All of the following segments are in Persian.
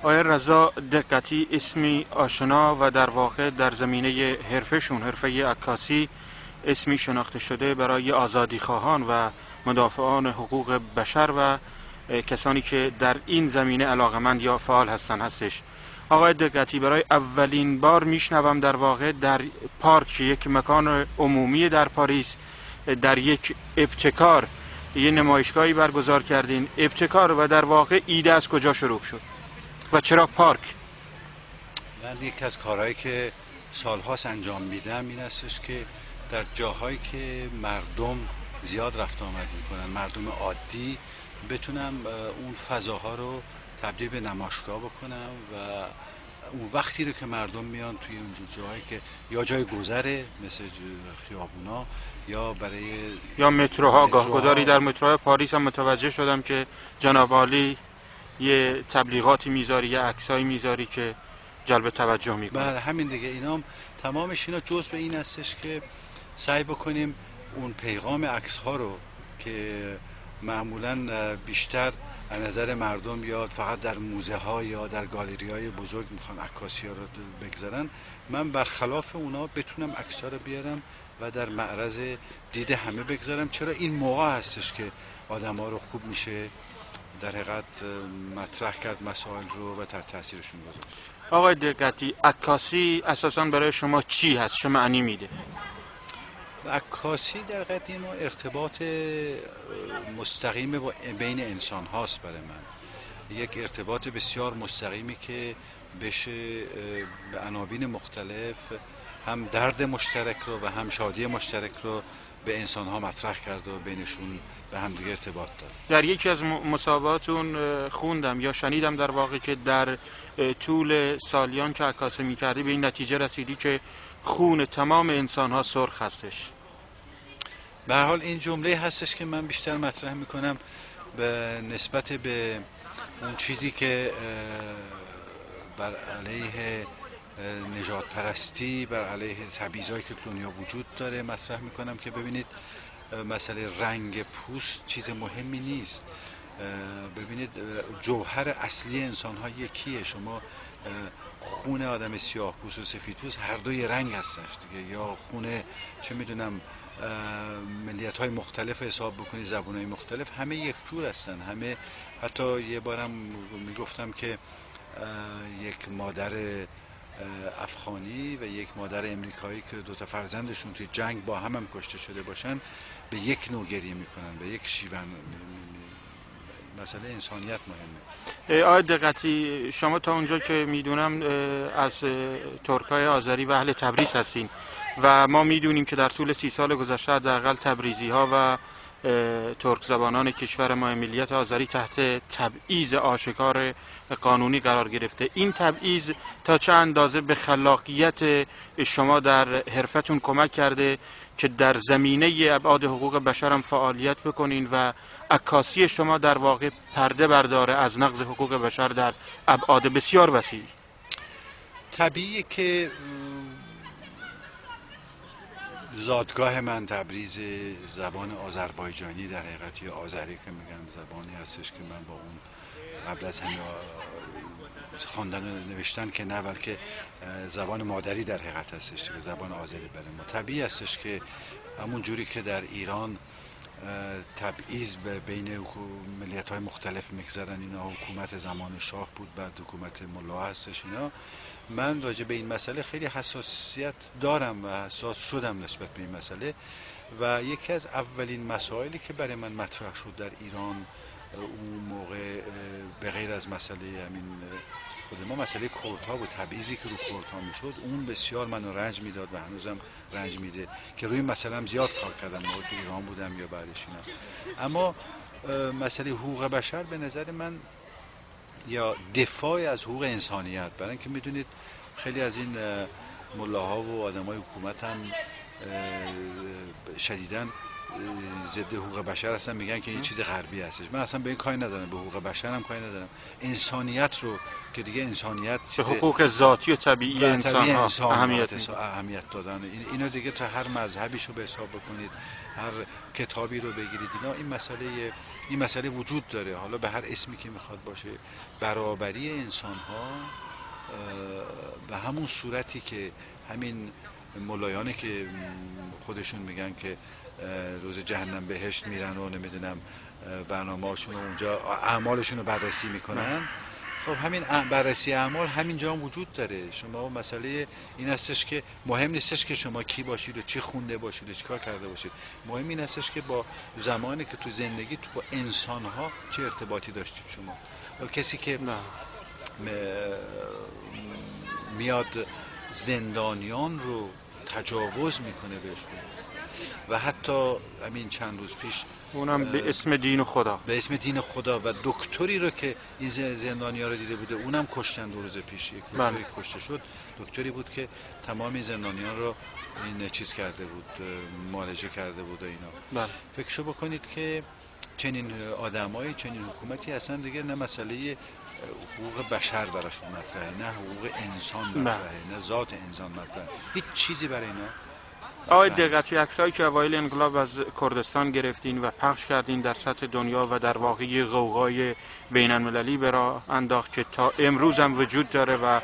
آقای رضا دقتی اسمی آشنا و در واقع در زمینه حرفه عکاسی اسمی شناخته شده برای آزادیخواهان و مدافعان حقوق بشر و کسانی که در این زمینه علاقمند یا فعال هستش. آقای دقتی، برای اولین بار میشنوم در واقع در پارک، یک مکان عمومی در پاریس، در یک ابتکار یه نمایشگاهی برگزار کردین. ابتکار و در واقع ایده از کجا شروع شد و چرا پارک؟ من یکی از کارهایی که سالهاست انجام میدم این هستش که در جاهایی که مردم زیاد رفت آمد میکنن، مردم عادی، بتونم اون فضاها رو تبدیل به نمایشگاه بکنم و اون وقتی رو که مردم میان توی اونجور جاهایی که یا جای گذره مثل خیابونا یا برای یا متروها، گاهگداری در متروهای پاریس هم متوجه شدم که جناب عالی یه تبلیغاتی میذاری، یه عکسایی میذاری که جلب توجه میکنه. بله همین دیگه. اینام تمامش اینا جزء این هستش که سعی بکنیم اون پیغام عکس ها رو که معمولا بیشتر از نظر مردم یا فقط در موزه ها یا در گالری های بزرگ میخوان عکاسی ها رو بگذارن، من برخلاف اونا بتونم عکس ها رو بیارم و در معرض دید همه بگذارم. چرا این موقع هستش که آدم ها رو خوب میشه در حقیقت مطرح کرد مسائل رو و تحت تاثیرشون گذاشت. آقای دقتی، عکاسی اساساً برای شما چی هست؟ چه معنی میده؟ عکاسی در قدیم ارتباط مستقیم بین انسان هاست. برای من یک ارتباط بسیار مستقیمی که بشه به عناوین مختلف هم درد مشترک رو و هم شادی مشترک رو به انسان ها مطرح کرد و بینشون به هم دیگه ارتباط داد. در یکی از مصاحباتون خوندم یا شنیدم در واقع که در طول سالیان که عکاسی میکردی به این نتیجه رسیدی که خون تمام انسان ها سرخ هستش. به هر حال این جمله هستش که من بیشتر مطرح میکنم به نسبت به اون چیزی که بر علیه نژاد پرستی، بر علیه تبعیضایی که دنیا وجود داره مطرح میکنم که ببینید مسئله رنگ پوست چیز مهمی نیست. ببینید جوهر اصلی انسان ها یکیه. شما خون آدم سیاه پوست و سفید پوست هر دوی رنگ هستش دیگه، یا خون چه میدونم ملیت های مختلف حساب بکنی، زبان های مختلف، همه یک جور هستن. همه حتی یه بارم میگفتم که یک مادر افغانی و یک مادر امریکایی که دوتا فرزندشون توی جنگ با هم کشته شده باشن به یک نوع گریه میکنن، به یک شیون. مسئله انسانیت مهمه. آقای دقتی، شما تا اونجا که میدونم از ترکای آذری و اهل تبریز هستین و ما میدونیم که در طول 30 سال گذشته حداقل تبریزی ها و ترک زبانان کشور ما ملیت آذری تحت تبعیض آشکار قانونی قرار گرفته. این تبعیض تا چه اندازه به خلاقیت شما در حرفتون کمک کرده که در زمینه ابعاد حقوق بشر هم فعالیت بکنین و عکاسی شما در واقع پرده برداره از نقض حقوق بشر در ابعاد بسیار وسیع؟ طبیعیه که زادگاه من تبریز، زبان آذربایجانی در حقیقت یا آذری که میگن زبانی هستش که من با اون قبل از همه خواندن و نوشتن که نه، بلکه زبان مادری در حقیقت هستش که زبان آذری برای ما. طبیعی هستش که همون جوری که در ایران تبعیض بین ملیت های مختلف میگذارن، اینا حکومت زمان شاه بود، بعد حکومت ملا هستش اینا. من راجع به این مسئله خیلی حساسیت دارم و حساس شدم نسبت به این مسئله و یکی از اولین مسائلی که برای من مطرح شد در ایران اون موقع به غیر از مسئله همین خود ما، مسئله کردها و تبعیضی که رو کردها میشد، اون بسیار منو رنج میداد و هنوزم رنج میده که روی مسئله هم زیاد کار کردم موقعی که ایران بودم یا بعدش اینا. اما مسئله حقوق بشر به نظر من یا دفاع از حقوق انسانیت، برای اینکه میدونید خیلی از این ملاها و آدمای حکومت هم شدیداً ضد حقوق بشر هستن، میگن که این چیز غربی هستش. من اصلا به این کاری ندارم، به حقوق بشر هم کاری ندارم. انسانیت رو که دیگه انسانیت به حقوق ذاتی و طبیعی انسان ها اهمیت دادن، اینو دیگه تا هر مذهبیشو به حساب بکنید، هر کتابی رو بگیرید اینا این مسئله وجود داره. حالا به هر اسمی که میخواد باشه، برابری انسان ها به همون صورتی که همین ملایانی که خودشون میگن که روز جهنم بهشت میرن و نمیدونم برنامه‌هاشون اونجا اعمالشون رو بررسی میکنن، خب همین بررسی اعمال همینجا هم وجود داره. شما مسئله این هستش که مهم نیستش که شما کی باشید و چی خونده باشید و چیکار کرده باشید، مهم این هستش که با زمانی که تو زندگی تو با انسان ها چه ارتباطی داشتید شما. و کسی که میاد زندانیان رو تجاوز میکنه بهشون و حتی همین چند روز پیش اونم به اسم دین خدا، به اسم دین خدا، و دکتری رو که این زندانی‌ها رو دیده بوده اونم کشتن 2 روز پیش. یک دکتری کشته شد، دکتری بود که تمام این زندانیان رو این چیز کرده بود، معالجه کرده بود و اینا. فکرشو بکنید که چنین آدمایی، چنین حکومتی اصلا دیگه نه مسئله حقوق بشر براشون مطرحه، نه حقوق انسان مطرحه، نه ذات انسان مطرحه، هیچ چیزی برای اینا. آقای دقتی، عکسایی که اوایل انقلاب از کردستان گرفتین و پخش کردین در سطح دنیا و در واقع غوغای بین المللی به راه انداخت که تا امروز هم وجود داره و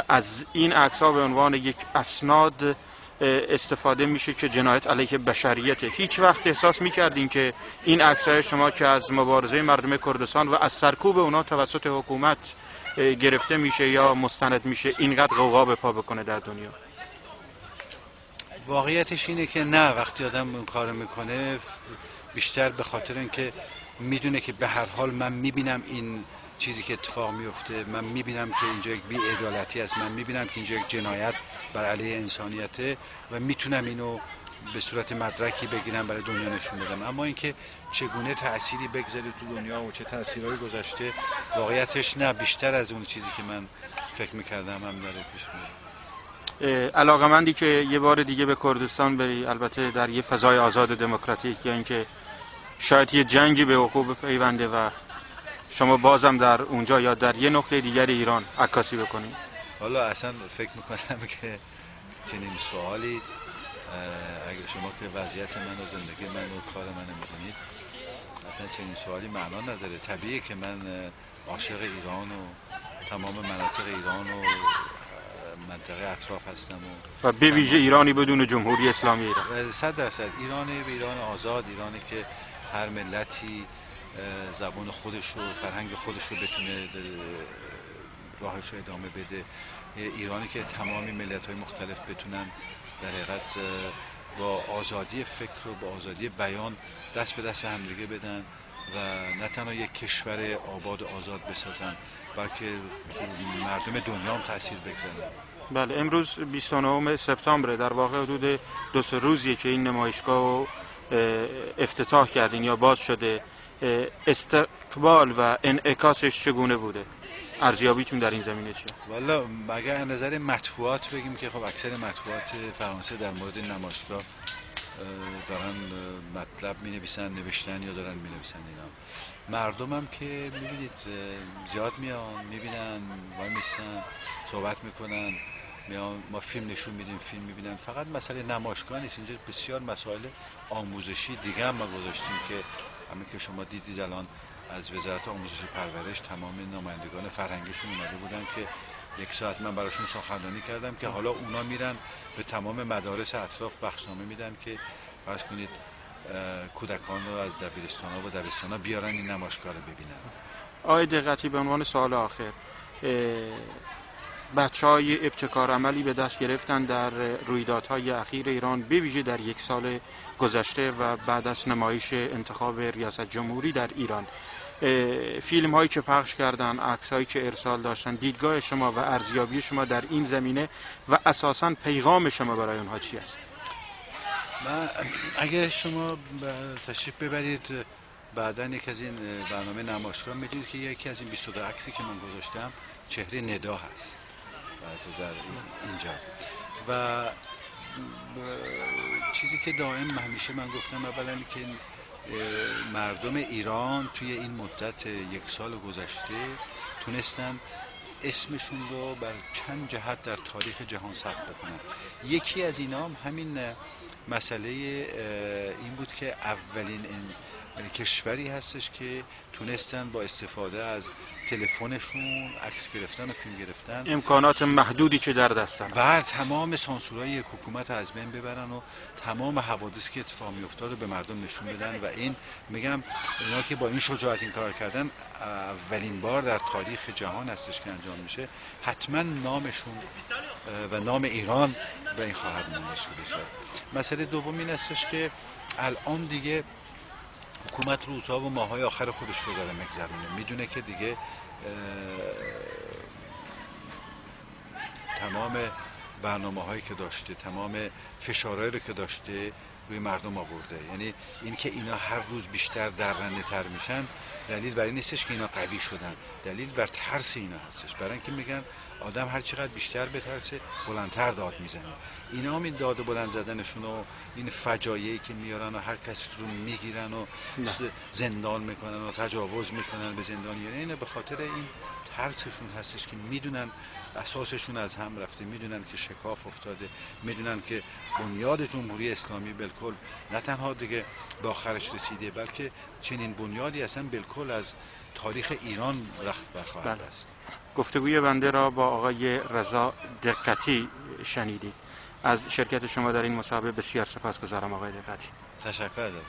از این عکس‌ها به عنوان یک اسناد استفاده میشه که جنایت علیه بشریته. هیچ وقت احساس میکردین که این عکس‌های شما که از مبارزه مردم کردستان و از سرکوب اونا توسط حکومت گرفته میشه یا مستند میشه اینقدر غوغا به پا بکنه در دنیا؟ واقعیتش اینه که نه، وقتی آدم اون کار میکنه بیشتر به خاطر اینکه میدونه که به هر حال من میبینم این چیزی که اتفاق میفته، من میبینم که اینجا یک بی‌عدالتی است، من میبینم که اینجا یک جنایت بر علیه انسانیته و میتونم اینو به صورت مدرکی بگیرم برای دنیا نشون بدم. اما اینکه چگونه تأثیری بگذاره تو دنیا و چه تأثیرهایی گذاشته، واقعیتش نه، بیشتر از اون چیزی که من فکر میکردم هم داره پیش میره. علاقمندی که یه بار دیگه به کردستان بری، البته در یه فضای آزاد و دموکراتیک، یا اینکه شاید یه جنگی به وقوع پیونده و شما بازم در اونجا یا در یه نقطه دیگر ایران عکاسی بکنید؟ حالا اصلا فکر میکنم که چنین سوالی، اگر شما که وضعیت من و زندگی من و کار من میدونید، اصلا چنین سوالی معنا نداره. طبیعیه که من عاشق ایران و تمام مناطق ایران و منطقه اطراف هستم و به ویژه ایرانی بدون جمهوری اسلامی ایران. 100% ایران آزاد، ایرانی که هر ملتی زبان خودش و فرهنگ خودش رو بتونه راهش رو ادامه بده، ایرانی که تمامی ملت‌های مختلف بتونن در حقیقت با آزادی فکر و با آزادی بیان دست به دست همدیگه بدن و نه تنها یک کشور آباد و آزاد بسازن بلکه مردم دنیا هم تأثیر بگذارن. بله، امروز 29 سپتامبر، در واقع حدود 2 روزیه که این نمایشگاه افتتاح کردین یا باز شده. استقبال و انعکاسش چگونه بوده؟ ارزیابیتون در این زمینه چیه؟ والا اگر از نظر مطبوعات بگیم که خب اکثر مطبوعات فرانسه در مورد نمایشگاه دارن مطلب می نوشتن یا دارن می نویسن. اینا مردم هم که میبینید زیاد میان میبینن، وای میستن صحبت میکنن، میان ما فیلم نشون میدیم، فیلم میبینن. فقط مسئله نمایشگاه نیست، اینجا بسیار مسائل آموزشی دیگه هم ما گذاشتیم که همین که شما دیدید الان از وزارت آموزش پرورش تمام نمایندگان فرهنگیشون اومده بودن که 1 ساعت من براشون سخنرانی کردم که حالا اونا میرن به تمام مدارس اطراف بخشنامه میدن که فرض کنید کودکان رو از دبیرستان‌ها و دبستان‌ها بیارن این نمایشگاه رو ببینن. آقای دقتی، به عنوان سوال آخر، بچه‌های ابتکار عملی به دست گرفتن در رویدادهای اخیر ایران، به ویژه در 1 سال گذشته و بعد از نمایش انتخاب ریاست جمهوری در ایران. فیلم هایی که پخش کردن، عکس هایی که ارسال داشتن، دیدگاه شما و ارزیابی شما در این زمینه و اساساً پیغام شما برای اونها چی است؟ اگه شما تشریف ببرید بعداً یک از این برنامه نمایشگاه میدونید که یکی از این 22 عکسی که من گذاشتم چهره ندا هست در اینجا. و چیزی که دائم همیشه من گفتم اولا که مردم ایران توی این مدت 1 سال گذشته تونستن اسمشون رو بر چند جهت در تاریخ جهان ثبت بکنن. یکی از اینا هم همین مسئله این بود که اولین کشوری هستش که تونستن با استفاده از تلفنشون عکس گرفتن و فیلم گرفتن، امکانات محدودی که در دستن، بر تمام سانسورهای حکومت از بین ببرن و تمام حوادثی که اتفاق میافتاد رو به مردم نشون بدن. و این میگم اینا که با این شجاعت این کار کردن اولین بار در تاریخ جهان هستش که انجام میشه. حتما نامشون و نام ایران به این خواهد ماندش که بشه. مسئله دوم این هستش که الان دیگه حکومت روزها و ماهای آخر خودش رو داره میگذرونه، میدونه که دیگه تمام برنامه‌هایی که داشته، تمام فشارهایی رو که داشته روی مردم آورده. یعنی این که اینا هر روز بیشتر درنده تر میشن دلیل بر این نیستش که اینا قوی شدن، دلیل بر ترس اینا هستش. برای اینکه میگن آدم هر چقدر بیشتر بترسه بلندتر داد میزنه. اینا هم این داد بلند زدنشون و این فجایعی که میارن و هر کسی رو میگیرن و زندان میکنن و تجاوز میکنن به زندانیان، اینا به خاطر این ترسشون هستش که میدونن اساسشون از هم رفته، میدونن که شکاف افتاده، میدونن که بنیاد جمهوری اسلامی بالکل نه تنها دیگه به آخرش رسیده، بلکه چنین بنیادی اصلا بالکل از تاریخ ایران رخت برخواهد است. گفتگوی بنده را با آقای رضا دقتی شنیدید. از شرکت شما در این مصاحبه بسیار سپاسگزارم آقای دقتی. تشکر ازتون.